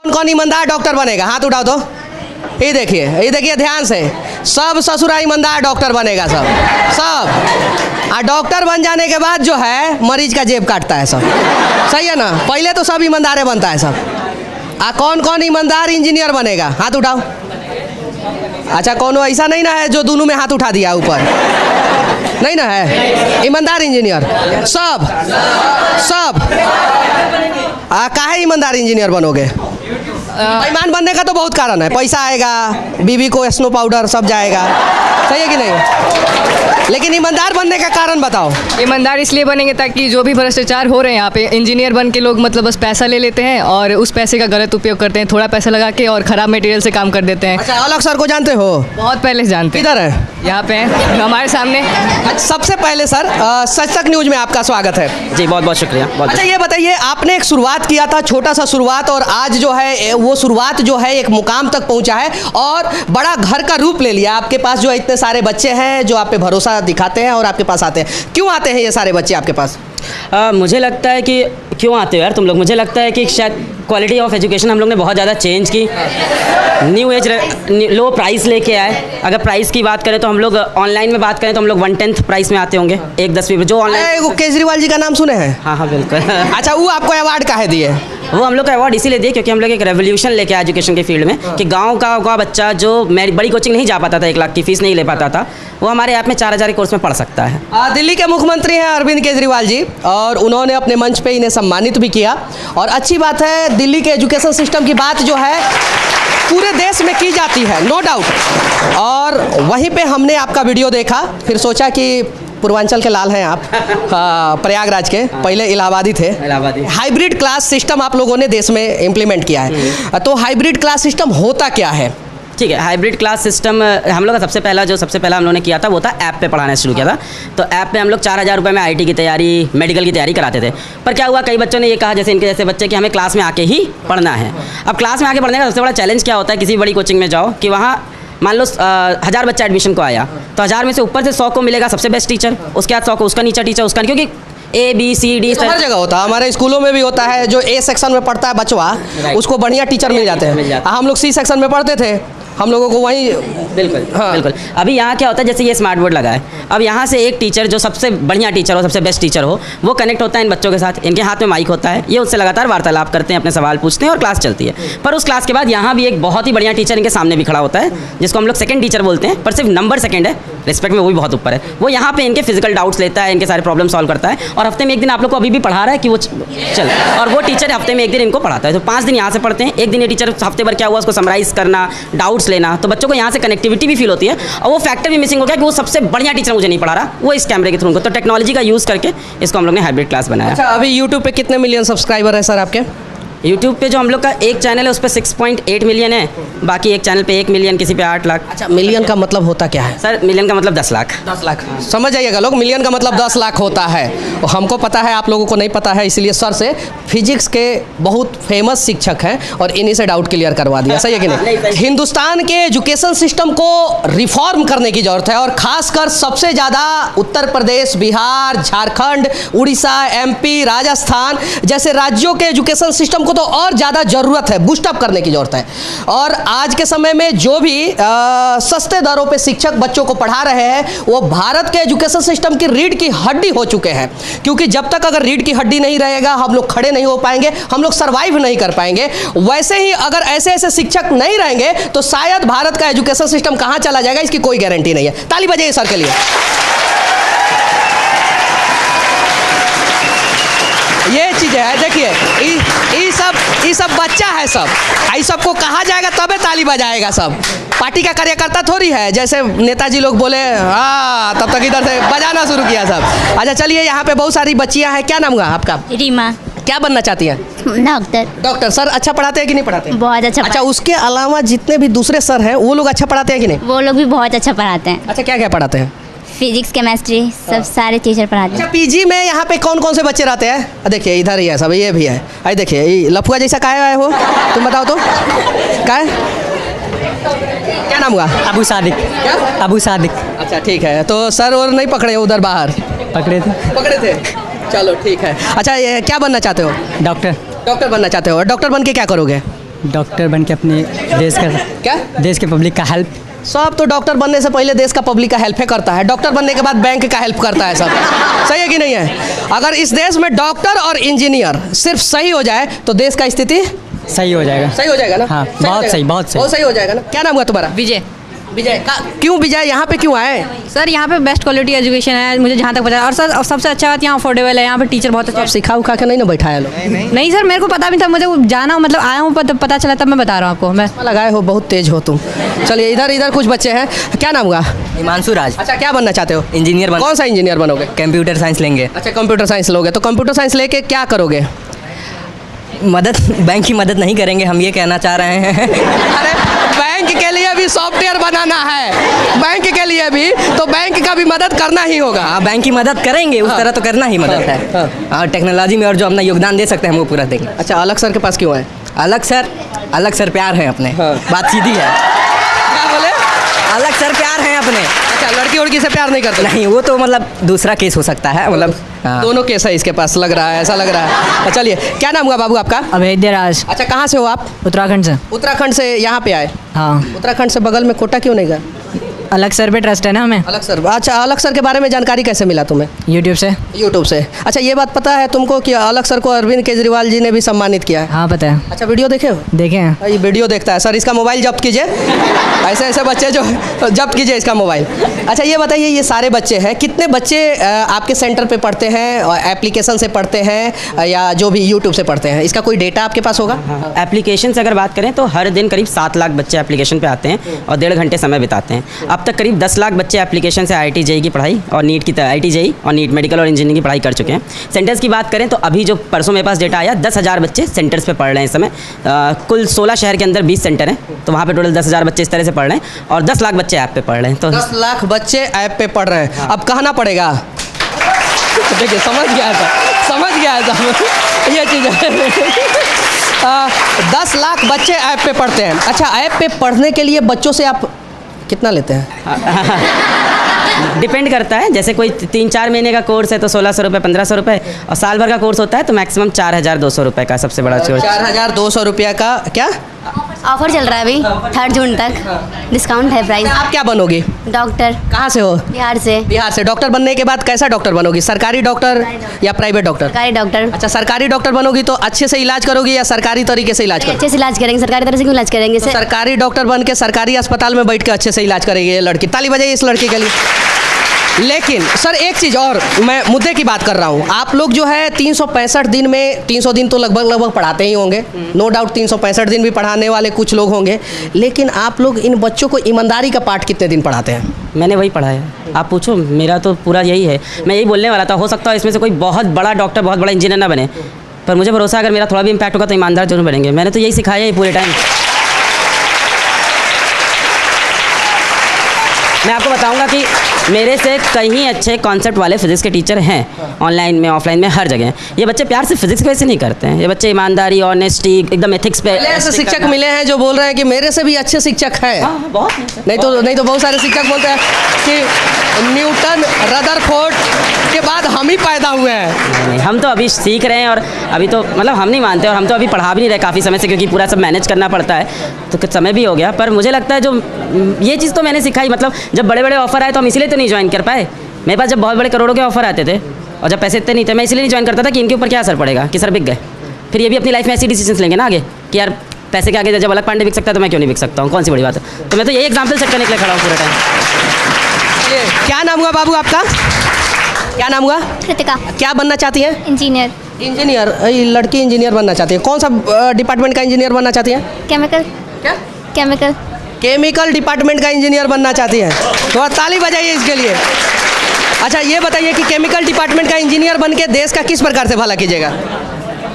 कौन कौन ईमानदार डॉक्टर बनेगा? हाथ उठाओ तो। ये देखिए ध्यान से, सब ससुरा ईमानदार डॉक्टर बनेगा सब सब। और डॉक्टर बन जाने के बाद जो है मरीज का जेब काटता है सब, सही है ना? पहले तो सब ईमानदार बनता है सब। कौन कौन ईमानदार इंजीनियर बनेगा? हाथ उठाओ। अच्छा, कौन ऐसा नहीं ना है जो दोनों में हाथ उठा दिया ऊपर? नहीं ना है? ईमानदार इंजीनियर सब सब। काहे ईमानदार इंजीनियर बनोगे? बेईमान बनने का तो बहुत कारण है। पैसा आएगा, बीवी को स्नो पाउडर सब जाएगा, सही है कि नहीं? लेकिन ईमानदार बनने का कारण बताओ। ईमानदार इसलिए बनेंगे ताकि जो भी भ्रष्टाचार हो रहे हैं यहाँ पे, इंजीनियर बन के लोग मतलब बस पैसा ले लेते हैं और उस पैसे का गलत उपयोग करते हैं, थोड़ा पैसा लगा के और ख़राब मटेरियल से काम कर देते हैं। अच्छा, अलग सर को जानते हो? बहुत पहले से जानते हैं। किधर है? यहाँ पे हैं हमारे सामने। अच्छा, सबसे पहले सर सच तक न्यूज़ में आपका स्वागत है जी। बहुत बहुत शुक्रिया। अच्छा, ये बताइए, आपने एक शुरुआत किया था, छोटा सा शुरुआत, और आज जो है वो शुरुआत जो है एक मुकाम तक पहुंचा है और बड़ा घर का रूप ले लिया। आपके पास जो इतने सारे बच्चे हैं जो आप पे भरोसा दिखाते हैं और आपके पास आते हैं। क्यों आते हैं ये सारे बच्चे आपके पास? मुझे लगता है कि क्यों आते हो यार तुम लोग, मुझे लगता है कि शायद क्वालिटी ऑफ एजुकेशन हम लोग ने बहुत ज़्यादा चेंज की। न्यू एज लो प्राइस लेके आए। अगर प्राइस की बात करें तो हम लोग ऑनलाइन में बात करें तो हम लोग 1/10 प्राइस में आते होंगे, 1/10 जो ऑनलाइन। केजरीवाल जी का नाम सुने हैं? हाँ हाँ बिल्कुल। अच्छा, वो आपको अवार्ड काहे दिए? वो हम लोग का अवार्ड इसीलिए दिए क्योंकि हम लोग एक रेवोल्यूशन लेके आए एजुकेशन के फील्ड में, कि गांव का बच्चा जो बड़ी कोचिंग नहीं जा पाता था, 1 लाख की फीस नहीं ले पाता था, वो हमारे ऐप में 4000 कोर्स में पढ़ सकता है। दिल्ली के मुख्यमंत्री हैं अरविंद केजरीवाल जी, और उन्होंने अपने मंच पे इन्हें सम्मानित भी किया। और अच्छी बात है, दिल्ली के एजुकेशन सिस्टम की बात जो है पूरे देश में की जाती है, नो डाउट। और वहीं पे हमने आपका वीडियो देखा, फिर सोचा कि पूर्वांचल के लाल हैं आप, प्रयागराज के, पहले इलाहाबादी थे। हाइब्रिड क्लास सिस्टम आप लोगों ने देश में इम्प्लीमेंट किया है, तो हाइब्रिड क्लास सिस्टम होता क्या है? ठीक है, हाइब्रिड क्लास सिस्टम हम लोग का सबसे पहला हम लोगों ने किया था वो था ऐप पे पढ़ाना शुरू किया था। तो ऐप पे हम लोग 4000 रुपये में आईटी की तैयारी, मेडिकल की तैयारी कराते थे। पर क्या हुआ, कई बच्चों ने ये कहा, जैसे इनके जैसे बच्चे, कि हमें क्लास में आके ही पढ़ना है। अब क्लास में आके पढ़ने का सबसे बड़ा चैलेंज क्या होता है, किसी बड़ी कोचिंग में जाओ कि वहाँ मान लो 1000 बच्चा एडमिशन को आया, तो 1000 में से ऊपर से 100 को मिलेगा सबसे बेस्ट टीचर, उसके बाद 100 को उसका नीचा टीचर, उसका, क्योंकि ABCD हर जगह होता है। हमारे स्कूलों में भी होता है, जो A सेक्शन में पढ़ता है बचवा, उसको बढ़िया टीचर मिल जाते हैं। हम लोग C सेक्शन में पढ़ते थे, हम लोगों को वहीं बिल्कुल। हाँ बिल्कुल। अभी यहाँ क्या होता है, जैसे ये स्मार्ट बोर्ड लगा है, अब यहाँ से एक टीचर जो सबसे बढ़िया टीचर हो, सबसे बेस्ट टीचर हो, वो कनेक्ट होता है इन बच्चों के साथ, इनके हाथ में माइक होता है, ये उससे लगातार वार्तालाप करते हैं, अपने सवाल पूछते हैं और क्लास चलती है। पर उस क्लास के बाद यहाँ भी एक बहुत ही बढ़िया टीचर इनके सामने भी खड़ा होता है, जिसको हम लोग सेकंड टीचर बोलते हैं, पर सिर्फ नंबर सेकंड है, रिस्पेक्ट में वो भी बहुत ऊपर है। वो यहाँ पे इनके फिजिकल डाउट्स लेता है, इनके सारे प्रॉब्लम सॉल्व करता है, और हफ्ते में एक दिन आप लोग को अभी भी पढ़ा रहा है कि वो चल, और वो टीचर हफ्ते में एक दिन इनको पढ़ाता है। तो 5 दिन यहाँ से पढ़ते हैं, एक दिन ये टीचर हफ्ते भर क्या हुआ उसको समराइज करना, डाउट्स लेना, तो बच्चों को यहाँ से कनेक्टिविटी भी फील होती है। और वो फैक्टर भी मिसिंग हो गया कि वो सबसे बढ़िया टीचर मुझे नहीं पढ़ा रहा, वो इस कैमरे के थ्रू को। तो टेक्नोलॉजी का यूज़ करके इसको हम लोग ने हाइब्रिड क्लास बनाया। अच्छा, अभी यूट्यूब पे कितने मिलियन सब्सक्राइबर है सर आपके? यूट्यूब पे जो हम लोग का एक चैनल है उस पर 6.8 मिलियन है, बाकी एक चैनल पे 1 मिलियन, किसी पे 8 लाख। अच्छा, मिलियन का मतलब होता क्या है? सर मिलियन का मतलब 10 लाख। 10 लाख समझ जाइएगा लोग, मिलियन का मतलब 10 लाख होता है। हमको पता है, आप लोगों को नहीं पता है, इसलिए सर से फिजिक्स के बहुत फेमस शिक्षक हैं और इन्हीं से डाउट क्लियर करवा दिया, सही है कि नहीं? हिंदुस्तान के एजुकेशन सिस्टम को रिफॉर्म करने की जरूरत है, और खासकर सबसे ज़्यादा उत्तर प्रदेश, बिहार, झारखंड, उड़ीसा, MP, राजस्थान जैसे राज्यों के एजुकेशन सिस्टम को तो और ज़्यादा ज़रूरत है, बूस्टअप करने की ज़रूरत है। और आज के समय में जो भी सस्ते दरों पे शिक्षक बच्चों को पढ़ा रहे हैं, वो भारत के एजुकेशन सिस्टम की रीढ़ की हड्डी हो चुके हैं। क्योंकि जब तक अगर रीढ़ की हड्डी नहीं रहेगा, हम लोग खड़े नहीं हो पाएंगे, हम लोग सर्वाइव नहीं कर पाएंगे। वैसे ही अगर ऐसे ऐसे शिक्षक नहीं रहेंगे तो शायद भारत का एजुकेशन सिस्टम कहाँ चला जाएगा, इसकी कोई गारंटी नहीं है। ताली बजाइए सर के लिए। ये चीज़ है, देखिए, ये सब बच्चा है सब, आई सबको कहा जाएगा तबे ताली बजाएगा सब। पार्टी का कार्यकर्ता थोड़ी है, जैसे नेताजी लोग बोले हाँ तब तक इधर से बजाना शुरू किया सब। अच्छा चलिए, यहाँ पे बहुत सारी बच्चियाँ हैं, क्या नाम हुआ आपका? रीमा। क्या बनना चाहती हैं? डॉक्टर। डॉक्टर। सर अच्छा पढ़ाते हैं कि नहीं पढ़ाते? बहुत अच्छा। अच्छा, उसके अलावा जितने भी दूसरे सर हैं वो लोग अच्छा पढ़ाते हैं कि नहीं? वो लोग भी बहुत अच्छा पढ़ाते हैं। अच्छा, क्या क्या पढ़ाते हैं? फिजिक्स, केमिस्ट्री, सब सारे टीचर पढ़ाते हैं। अच्छा, पीजी में यहाँ पे कौन कौन से बच्चे रहते हैं? देखिए इधर ही है सब, ये भी है। अरे देखिए, ये लफुआ जैसा काहे आए हो तुम, बताओ तो काहे? क्या नाम हुआ? अबू सादिक। क्या? अबू सादिक। अच्छा ठीक है, तो सर और नहीं पकड़े उधर बाहर? पकड़े थे। चलो ठीक है। अच्छा, ये क्या बनना चाहते हो? डॉक्टर। डॉक्टर बनना चाहते हो? डॉक्टर बन के क्या करोगे? डॉक्टर बन के अपने क्या देश के पब्लिक का हेल्प। सब तो डॉक्टर बनने से पहले देश का पब्लिक का हेल्प है करता है, डॉक्टर बनने के बाद बैंक का हेल्प करता है सब। सही है कि नहीं है? अगर इस देश में डॉक्टर और इंजीनियर सिर्फ सही हो जाए तो देश का स्थिति सही हो जाएगा। सही हो जाएगा ना? हाँ, सही हो बहुत जाएगा? सही, बहुत सही। बहुत सही हो जाएगा ना? क्या नाम हुआ तुम्हारा? विजय। विजय क्यों विजय यहाँ पे क्यों आए? सर यहाँ पे बेस्ट क्वालिटी एजुकेशन है मुझे जहाँ तक पता है, और सर सबसे अच्छा बात यहाँ अफोर्डेबल है, यहाँ पे टीचर बहुत अच्छा आप सिखा उखा के नहीं ना बैठाया लोग? नहीं सर मेरे को पता भी था, मुझे जाना मतलब आया हूँ पता चला तब मैं बता रहा हूँ आपको। मैं लगाए हो, बहुत तेज हो तुम। चलिए इधर इधर कुछ बच्चे हैं। क्या नाम हुआ? हिमांशु राज। अच्छा क्या बनना चाहते हो? इंजीनियर बन। कौन सा इंजीनियर बनोगे? कंप्यूटर साइंस लेंगे। अच्छा कंप्यूटर साइंस लोगे, तो कंप्यूटर साइंस लेके क्या करोगे? मदद, बैंक की मदद नहीं करेंगे, हम ये कहना चाह रहे हैं। अरे बैंक के लिए भी सॉफ्टवेयर बनाना है, बैंक के लिए भी तो बैंक का भी मदद करना ही होगा। हाँ, बैंक की मदद करेंगे, उस तरह तो करना ही मदद है। हाँ। और टेक्नोलॉजी में और जो अपना योगदान दे सकते हैं हम वो पूरा देंगे। अच्छा अलग सर के पास क्यों आए? अलग सर प्यार है अपने। हाँ। बात सीधी है। क्या बोले? अलग सर प्यार हैं अपने। अच्छा लड़की उड़की से प्यार नहीं करते? नहीं, वो तो मतलब दूसरा केस हो सकता है, मतलब हाँ। दोनों केस है इसके पास, लग रहा है, ऐसा लग रहा है। चलिए क्या नाम हुआ बाबू आपका? अभेद्य राज, अच्छा कहाँ से हो आप? उत्तराखंड से। उत्तराखंड से यहाँ पे आए? हाँ, उत्तराखंड से बगल में कोटा क्यों नहीं गए? अलग सर पे ट्रस्ट है ना हमें, अलग सर। अच्छा अलग सर के बारे में जानकारी कैसे मिला तुम्हें? यूट्यूब से। यूट्यूब से। अच्छा ये बात पता है तुमको कि अलग सर को अरविंद केजरीवाल जी ने भी सम्मानित किया है? हाँ पता है, अच्छा वीडियो देखे हो? देखे हैं। ये वीडियो देखता है सर, इसका मोबाइल जब्त कीजिए। ऐसे ऐसे बच्चे जो जब्त कीजिए इसका मोबाइल। अच्छा ये बताइए, ये सारे बच्चे हैं, कितने बच्चे आपके सेंटर पे पढ़ते हैं, एप्लीकेशन से पढ़ते हैं या जो भी यूट्यूब से पढ़ते हैं? इसका कोई डेटा आपके पास होगा? एप्लीकेशन से अगर बात करें तो हर दिन करीब 7 लाख बच्चे एप्लीकेशन पे आते हैं और 1.5 घंटे समय बिताते हैं। अब तक करीब 10 लाख बच्चे एप्लीकेशन से IIT JEE की पढ़ाई और नीट की IIT JEE और नीट मेडिकल और इंजीनियरिंग की पढ़ाई कर चुके हैं। सेंटर्स की बात करें तो अभी जो परसों मेरे पास डेटा आया 10,000 बच्चे सेंटर्स पे पढ़ रहे हैं इस समय। कुल 16 शहर के अंदर 20 सेंटर हैं, तो वहाँ पे टोटल 10,000 बच्चे इस तरह से पढ़ रहे हैं और 10 लाख बच्चे ऐप पे पढ़ रहे हैं। तो 10 लाख बच्चे ऐप पे पढ़ रहे हैं। अब कहना पड़ेगा, देखिए समझ गया था ये चीज़ है। 10 लाख बच्चे ऐप पे पढ़ते हैं। अच्छा ऐप पे पढ़ने के लिए बच्चों से आप कितना लेते हैं? डिपेंड करता है, जैसे कोई 3-4 महीने का कोर्स है तो 1,600 रुपये 1,500 रुपये, और साल भर का कोर्स होता है तो मैक्सिमम 4,200 रुपये का सबसे बड़ा कोर्स। 4,200 रुपया का क्या ऑफर चल रहा है अभी 3 जून तक, डिस्काउंट है प्राइस। आप क्या बनोगी? डॉक्टर, कहाँ से हो? बिहार से। बिहार से। डॉक्टर बनने के बाद कैसा डॉक्टर बनोगी? सरकारी डॉक्टर या प्राइवेट डॉक्टर? सरकारी डॉक्टर। अच्छा सरकारी डॉक्टर बनोगी तो अच्छे से इलाज करोगी या सरकारी तरीके से इलाज करोगी? अच्छे से इलाज करेंगे, सरकारी तरह से क्यों इलाज करेंगे तो सर? सरकारी डॉक्टर बन के सरकारी अस्पताल में बैठ के अच्छे से इलाज करेगी ये लड़की। ताली बजाइए इस लड़की के लिए। लेकिन सर एक चीज़ और, मैं मुद्दे की बात कर रहा हूँ। आप लोग जो है 365 दिन में 300 दिन तो लगभग पढ़ाते ही होंगे, नो डाउट 365 दिन भी पढ़ाने वाले कुछ लोग होंगे, लेकिन आप लोग इन बच्चों को ईमानदारी का पाठ कितने दिन पढ़ाते हैं? मैंने वही पढ़ा है, आप पूछो, मेरा तो पूरा यही है। मैं यही बोलने वाला था, हो सकता है इसमें से कोई बहुत बड़ा डॉक्टर बहुत बड़ा इंजीनियर ना बने, पर मुझे भरोसा अगर मेरा थोड़ा भी इम्पैक्ट होगा तो ईमानदार जरूर बनेंगे। मैंने तो यही सिखाया है पूरे टाइम। मैं आपको बताऊंगा कि मेरे से कहीं अच्छे कॉन्सेप्ट वाले फिजिक्स के टीचर हैं, ऑनलाइन में ऑफलाइन में हर जगह। ये बच्चे प्यार से फिजिक्स वैसे नहीं करते हैं, ये बच्चे ईमानदारी, ऑनेस्टी, एकदम एथिक्स पे। ऐसे शिक्षक मिले हैं जो बोल रहे हैं कि मेरे से भी अच्छे शिक्षक हैं। हाँ, बहुत नहीं तो बहुत सारे शिक्षक बोलते हैं कि न्यूटन रदरफोर्ड के बाद हम ही पैदा हुए हैं। नहीं, हम तो अभी सीख रहे हैं और अभी तो मतलब हम नहीं मानते, और हम तो अभी पढ़ा भी नहीं रहे काफ़ी समय से, क्योंकि पूरा सब मैनेज करना पड़ता है, तो कुछ समय भी हो गया। पर मुझे लगता है जो ये चीज़ तो मैंने सिखाई, मतलब जब बड़े बड़े ऑफर आए तो हम इसीलिए तो नहीं ज्वाइन कर पाए। मेरे पास जब बहुत बड़े करोड़ों के ऑफर आते थे और जब पैसे इतने नहीं थे, मैं इसलिए नहीं ज्वाइन करता था कि इनके ऊपर क्या असर पड़ेगा, कि सर बिक गए। फिर ये भी अपनी लाइफ में ऐसी डिसीजंस लेंगे ना आगे कि यार पैसे के आगे जब अलग पांडे बिक सकता है तो मैं क्यों नहीं बिक सकता हूँ, कौन सी बड़ी बात है। तो मैं तो यही एग्जाम्पल सेट करने के लिए खड़ा हूँ पूरे टाइम। क्या नाम हुआ बाबू आपका? क्या नाम हुआ? कृतिका। क्या बनना चाहती हैं? इंजीनियर। इंजीनियर। लड़की इंजीनियर बनना चाहती है। कौन सा डिपार्टमेंट का इंजीनियर बनना चाहती है? केमिकल। क्या? केमिकल। केमिकल डिपार्टमेंट का इंजीनियर बनना चाहती है। तो ताली बजाइए इसके लिए। अच्छा ये बताइए कि केमिकल डिपार्टमेंट का इंजीनियर बन के देश का किस प्रकार से भला कीजिएगा?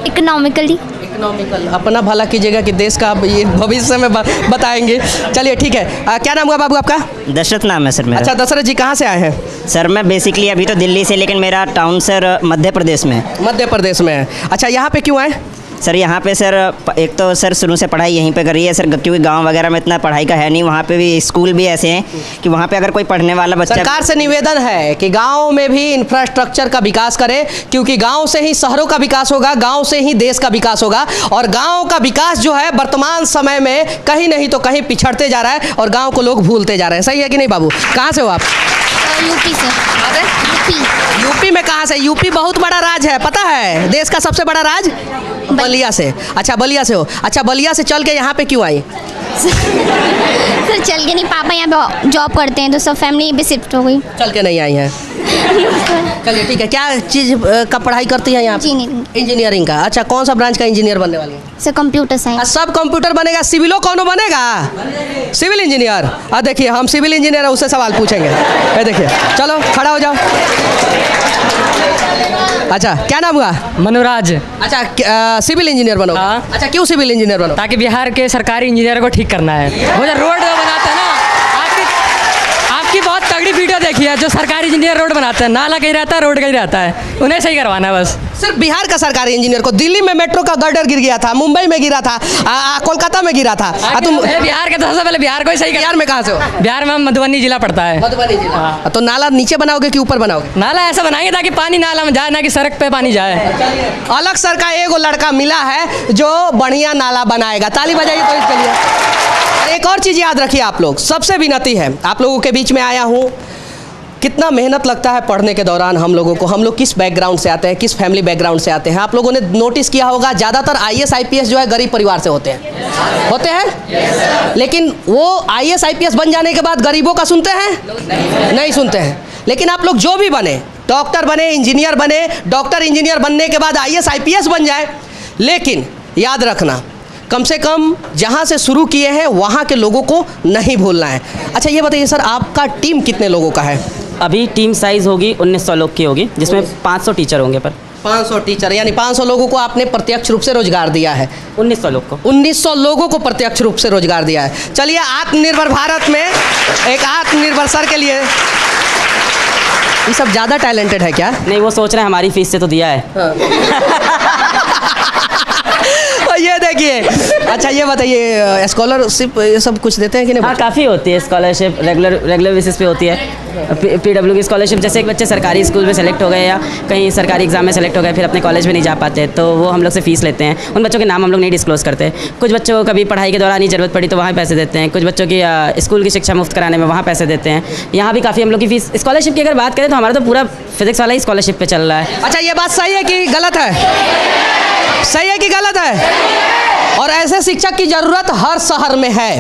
इकोनॉमिकली। इकोनॉमिकल, अपना भला कीजिएगा कि देश का ये भविष्य में बताएंगे। चलिए ठीक है। क्या नाम हुआ बाबू आपका? दशरथ नाम है सर मेरा। अच्छा दशरथ जी कहाँ से आए हैं? सर मैं बेसिकली अभी तो दिल्ली से, लेकिन मेरा टाउन सर मध्य प्रदेश में है। मध्य प्रदेश में है। अच्छा यहाँ पे क्यों आए? सर यहाँ पे सर एक तो सर शुरू से पढ़ाई यहीं पे कर रही है सर, क्योंकि गांव वगैरह में इतना पढ़ाई का है नहीं। वहाँ पे भी स्कूल भी ऐसे हैं कि वहाँ पे अगर कोई पढ़ने वाला बच्चा, सरकार से निवेदन है कि गांव में भी इंफ्रास्ट्रक्चर का विकास करे, क्योंकि गांव से ही शहरों का विकास होगा, गांव से ही देश का विकास होगा। और गांव का विकास जो है वर्तमान समय में कहीं नहीं तो कहीं पिछड़ते जा रहा है और गांव को लोग भूलते जा रहे हैं। सही है कि नहीं बाबू? कहाँ से हो आप? यूपी से। यूपी। यूपी में कहाँ से? यूपी बहुत बड़ा राज्य है, पता है? देश का सबसे बड़ा राज्य बलिया से। अच्छा, बलिया से हो। अच्छा, बलिया से चल के यहाँ पे क्यों आई? सर चल के नहीं, पापा यहाँ पे जॉब करते हैं तो सब फैमिली यहीं पे शिफ्ट हो गई। चल के नहीं आई हैं? चलिए ठीक है। क्या चीज़ का पढ़ाई करती है यहाँ पे? इंजीनियरिंग। इंजीनियरिंग का। अच्छा, कौन सा ब्रांच का इंजीनियर बनने वाली है? Sir computer science. सब कंप्यूटर बनेगा, सिविलो कौन बनेगा? Civil engineer. देखिए, हम सिविल इंजीनियर है, उससे सवाल पूछेंगे। ये देखिए, चलो खड़ा हो जाओ। अच्छा, क्या नाम हुआ? मनोराज। अच्छा, सिविल इंजीनियर बनो? हाँ। अच्छा, क्यों सिविल इंजीनियर बनो? ताकि बिहार के सरकारी इंजीनियर को ठीक करना है। वो जो रोड बनाते हैं ना, आपकी बहुत तगड़ी वीडियो देखी है, जो सरकारी इंजीनियर रोड बनाते हैं, नाला कहीं रहता है, रोड कहीं रहता है, उन्हें सही करवाना है बस। सिर्फ बिहार का सरकारी इंजीनियर को? दिल्ली में मेट्रो का गर्डर गिर गया था, मुंबई में गिरा था, कोलकाता में गिरा था। तुम बिहार के तो सबसे पहले बिहार को ही सही। बिहार में कहाँ से हो? बिहार में मधुबनी जिला पड़ता है। मधुबनी जिला। तो नाला नीचे बनाओगे कि ऊपर बनाओगे? नाला ऐसा बनाएंगे ताकि पानी नाला में जाए, ना कि सड़क पे पानी जाए। अलग सर का एगो लड़का मिला है जो बढ़िया नाला बनाएगा। ताली बजाइए तो इसके लिए। एक और चीज़ याद रखिए आप लोग, सबसे विनती है, आप लोगों के बीच में आया हूँ। कितना मेहनत लगता है पढ़ने के दौरान हम लोगों को। हम लोग किस बैकग्राउंड से आते हैं, किस फैमिली बैकग्राउंड से आते हैं। आप लोगों ने नोटिस किया होगा, ज़्यादातर IAS IPS जो है गरीब परिवार से होते हैं। लेकिन वो IAS IPS बन जाने के बाद गरीबों का सुनते हैं? नहीं सुनते हैं। लेकिन आप लोग जो भी बने, डॉक्टर बने, इंजीनियर बने, डॉक्टर इंजीनियर बनने के बाद IAS IPS बन जाए, लेकिन याद रखना, कम से कम जहाँ से शुरू किए हैं वहाँ के लोगों को नहीं भूलना है। अच्छा, ये बताइए सर, आपका टीम कितने लोगों का है? अभी टीम साइज़ होगी 1900 लोग की होगी, जिसमें 500 टीचर होंगे। पर 500 टीचर, यानी 500 लोगों को आपने प्रत्यक्ष रूप से रोजगार दिया है। 1900 लोग को 1900 लोगों को प्रत्यक्ष रूप से रोजगार दिया है। चलिए, आत्मनिर्भर भारत में एक आत्मनिर्भर सर के लिए ये सब ज़्यादा टैलेंटेड है क्या? नहीं, वो सोच रहे हैं हमारी फीस से तो दिया है। ये देखिए। अच्छा, ये बताइए, स्कॉलरशिप ये सब कुछ देते हैं कि नहीं? हाँ, काफ़ी होती है स्कॉलरशिप, रेगुलर बेसिस पे होती है। PW की स्कॉलरशिप, जैसे एक बच्चे सरकारी स्कूल में सेलेक्ट हो गए या कहीं सरकारी एग्जाम में सेलेक्ट हो गए, फिर अपने कॉलेज में नहीं जा पाते, तो वो हम लोग से फीस लेते हैं। उन बच्चों के नाम हम लोग नहीं डिस्क्लोज करते। कुछ बच्चों को कभी पढ़ाई के दौरान ही ज़रूरत पड़ी तो वहाँ पैसे देते हैं। कुछ बच्चों की स्कूल की शिक्षा मुफ्त कराने में वहाँ पैसे देते हैं। यहाँ भी काफ़ी हम लोग की फीस। स्कॉलरशिप की अगर बात करें तो हमारा तो पूरा फिजिक्स वाला ही स्कॉलरशिप पे चल रहा है। अच्छा, ये बात सही है कि गलत है? सही है कि गलत है? और ऐसे शिक्षक की ज़रूरत हर शहर में है।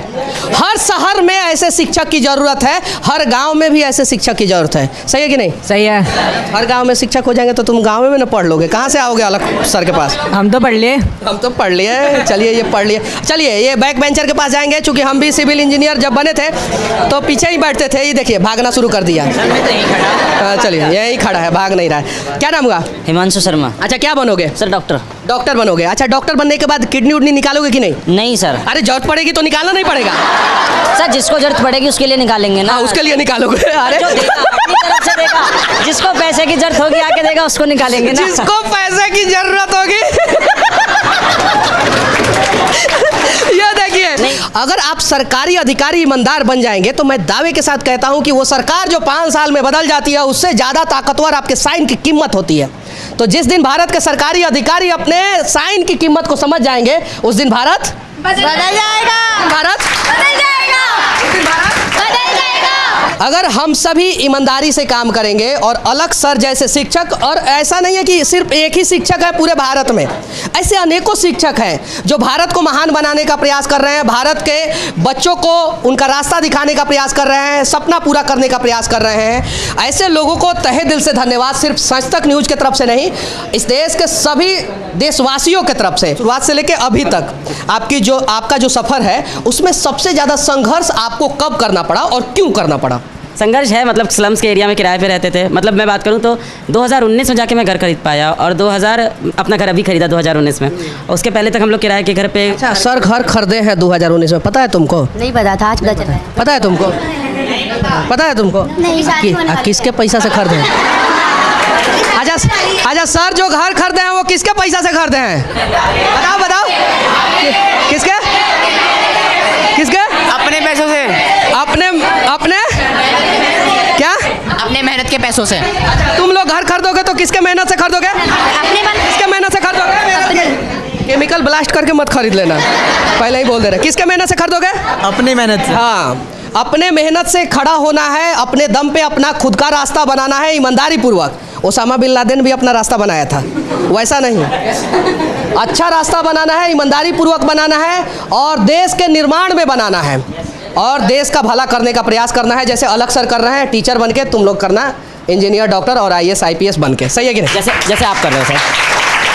हर शहर में ऐसे शिक्षक की ज़रूरत है, हर गांव में भी ऐसे शिक्षक की ज़रूरत है। सही है कि नहीं? सही है। हर गांव में शिक्षक हो जाएंगे तो तुम गांव में ना पढ़ लोगे, कहाँ से आओगे अलग सर के पास? हम तो पढ़ लिए। हम तो पढ़ लिए। चलिए, ये पढ़ लिए। चलिए, ये बैक बेंचर के पास जाएंगे, चूँकि हम भी सिविल इंजीनियर जब बने थे तो पीछे ही बैठते थे। ये देखिए, भागना शुरू कर दिया। चलिए, यही खड़ा है, भाग नहीं रहा है। क्या नाम हुआ? हिमांशु शर्मा। अच्छा, क्या बनोगे? Sir doctor. डॉक्टर बनोगे। अच्छा, डॉक्टर बनने के बाद किडनी उडनी निकालोगे कि नहीं? नहीं सर। अरे, जरूरत पड़ेगी तो निकालना नहीं पड़ेगा? सर जिसको जरूरत पड़ेगी उसके लिए निकालेंगे ना। हाँ, उसके लिए निकालोगे। अरे, जो देगा अपनी तरफ से देगा, जिसको पैसे की जरूरत होगी आके देगा, उसको निकालेंगे ना। जिसको पैसे की जरूरत होगी। ये देखिए, अगर आप सरकारी अधिकारी ईमानदार बन जाएंगे तो मैं दावे के साथ कहता हूं कि वो सरकार जो 5 साल में बदल जाती है, उससे ज़्यादा ताकतवर आपके साइन की कीमत होती है। तो जिस दिन भारत के सरकारी अधिकारी अपने साइन की कीमत को समझ जाएंगे, उस दिन भारत बदल जाएगा। भारत बदल जाएगा। उस दिन भारत बदल जाएगा। अगर हम सभी ईमानदारी से काम करेंगे और अलग सर जैसे शिक्षक, और ऐसा नहीं है कि सिर्फ एक ही शिक्षक है पूरे भारत में, ऐसे अनेकों शिक्षक हैं जो भारत को महान बनाने का प्रयास कर रहे हैं, भारत के बच्चों को उनका रास्ता दिखाने का प्रयास कर रहे हैं, सपना पूरा करने का प्रयास कर रहे हैं। ऐसे लोगों को तहे दिल से धन्यवाद, सिर्फ सच तक न्यूज़ की तरफ से नहीं, इस देश के सभी देशवासियों की तरफ से। शुरुआत से लेकर अभी तक आपका जो सफ़र है, उसमें सबसे ज़्यादा संघर्ष आपको कब करना पड़ा और क्यों करना पड़ा? संघर्ष है, मतलब स्लम्स के एरिया में किराए पे रहते थे। मतलब मैं बात करूं तो 2019 में जाके मैं घर खरीद पाया, और 2000 अपना घर अभी खरीदा 2019 में। उसके पहले तक हम लोग किराए के घर पे। अच्छा, सर घर खरीदे हैं 2019 में, पता है तुमको? नहीं पता था, आज पता चला। पता है तुमको? पता है तुमको? नहीं, शादी होने वाली किसके पैसा से खरीदे? अच्छा अच्छा सर, जो घर खरीदे हैं वो किसके पैसा से खरीदे हैं? बताओ बताओ, किसके किसके? अपने पैसों से। अपने अपने क्या? अपने मेहनत के पैसों से। तुम लोग घर खरीदोगे तो किसके मेहनत से खरीदोगे? किसके मेहनत से खरीदोगे? केमिकल ब्लास्ट करके मत खरीद लेना, पहले ही बोल दे रहे। किसके मेहनत से खरीदोगे? अपनी मेहनत से। हाँ, अपने मेहनत से खड़ा होना है, अपने दम पे अपना खुद का रास्ता बनाना है ईमानदारी पूर्वक। ओसामा बिन लादेन भी अपना रास्ता बनाया था, वैसा नहीं। अच्छा रास्ता बनाना है, ईमानदारी पूर्वक बनाना है और देश के निर्माण में बनाना है और देश का भला करने का प्रयास करना है। जैसे अलग सर कर रहे हैं टीचर बन के, तुम लोग करना इंजीनियर, डॉक्टर और IAS IPS बन के। सही है कि नहीं? जैसे आप कर रहे हो सर।